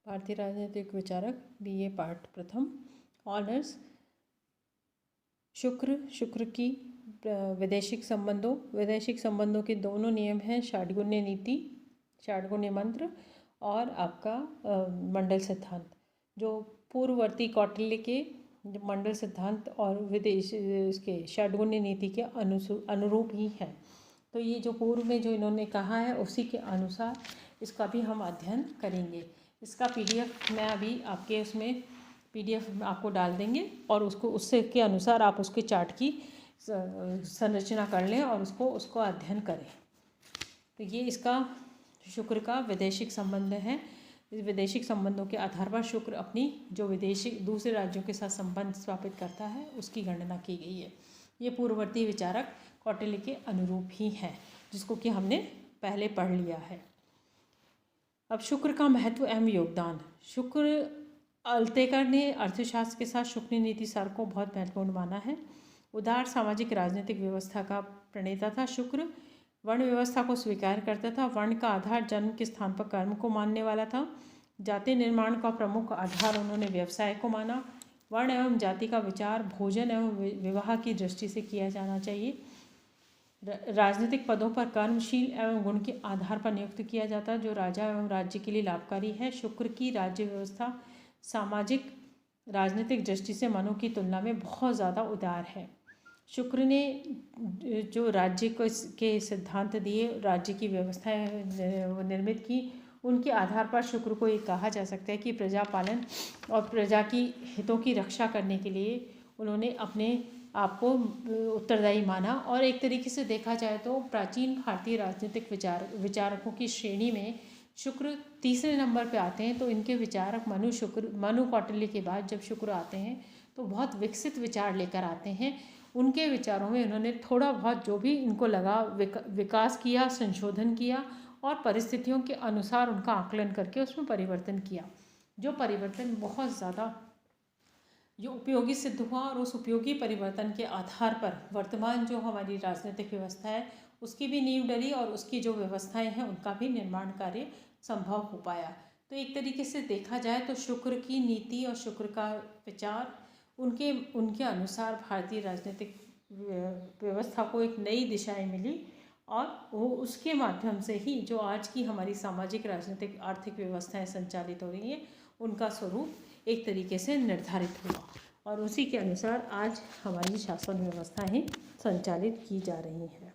भारतीय राजनीतिक विचारक BA पार्ट प्रथम। ऑनर्स। शुक्र की वैदेशिक संबंधों के दोनों नियम हैं, षाड्गुण्य नीति, षाड्गुण्य मंत्र और आपका मंडल सिद्धांत, जो पूर्ववर्ती कौटिल्य के मंडल सिद्धांत और विदेश इसके षाड्गुण्य नीति के अनुरूप ही है। तो ये जो पूर्व में जो इन्होंने कहा है उसी के अनुसार इसका भी हम अध्ययन करेंगे। इसका PDF मैं अभी आपके उसमें PDF आपको डाल देंगे और उससे के अनुसार आप उसके चार्ट की संरचना कर लें और उसको अध्ययन करें। तो ये इसका शुक्र का वैदेशिक संबंध है। इस वैदेशिक संबंधों के आधार पर शुक्र अपनी जो विदेशी दूसरे राज्यों के साथ संबंध स्थापित करता है उसकी गणना की गई है। ये पूर्ववर्ती विचारक कौटिल्य के अनुरूप ही है, जिसको कि हमने पहले पढ़ लिया है। अब शुक्र का महत्व एवं योगदान। शुक्र अल्तेकर ने अर्थशास्त्र के साथ शुक्र नीति सार को बहुत महत्वपूर्ण माना है। उदार सामाजिक राजनीतिक व्यवस्था का प्रणेता था शुक्र। वर्ण व्यवस्था को स्वीकार करता था। वर्ण का आधार जन्म के स्थान पर कर्म को मानने वाला था। जाति निर्माण का प्रमुख आधार उन्होंने व्यवसाय को माना। वर्ण एवं जाति का विचार भोजन एवं विवाह की दृष्टि से किया जाना चाहिए। राजनीतिक पदों पर कर्मशील एवं गुण के आधार पर नियुक्त किया जाता, जो राजा एवं राज्य के लिए लाभकारी है। शुक्र की राज्य व्यवस्था सामाजिक राजनीतिक दृष्टि से मनु की तुलना में बहुत ज़्यादा उदार है। शुक्र ने जो राज्य को के सिद्धांत दिए, राज्य की व्यवस्थाएं निर्मित की, उनके आधार पर शुक्र को ये कहा जा सकता है कि प्रजा पालन और प्रजा की हितों की रक्षा करने के लिए उन्होंने अपने आपको उत्तरदायी माना। और एक तरीके से देखा जाए तो प्राचीन भारतीय राजनीतिक विचारकों की श्रेणी में शुक्र तीसरे नंबर पे आते हैं। तो इनके विचारक मनु कौटिल्य के बाद जब शुक्र आते हैं तो बहुत विकसित विचार लेकर आते हैं। उनके विचारों में उन्होंने थोड़ा बहुत जो भी इनको लगा विकास किया, संशोधन किया और परिस्थितियों के अनुसार उनका आकलन करके उसमें परिवर्तन किया, जो परिवर्तन बहुत ज़्यादा जो उपयोगी सिद्ध हुआ। और उस उपयोगी परिवर्तन के आधार पर वर्तमान जो हमारी राजनीतिक व्यवस्था है उसकी भी नींव डली और उसकी जो व्यवस्थाएं हैं उनका भी निर्माण कार्य संभव हो पाया। तो एक तरीके से देखा जाए तो शुक्र की नीति और शुक्र का विचार उनके अनुसार भारतीय राजनीतिक व्यवस्था को एक नई दिशाएं मिली और वो उसके माध्यम से ही जो आज की हमारी सामाजिक राजनीतिक आर्थिक व्यवस्थाएं संचालित हो रही हैं उनका स्वरूप एक तरीके से निर्धारित हुआ और उसी के अनुसार आज हमारी शासन व्यवस्थाएं संचालित की जा रही हैं।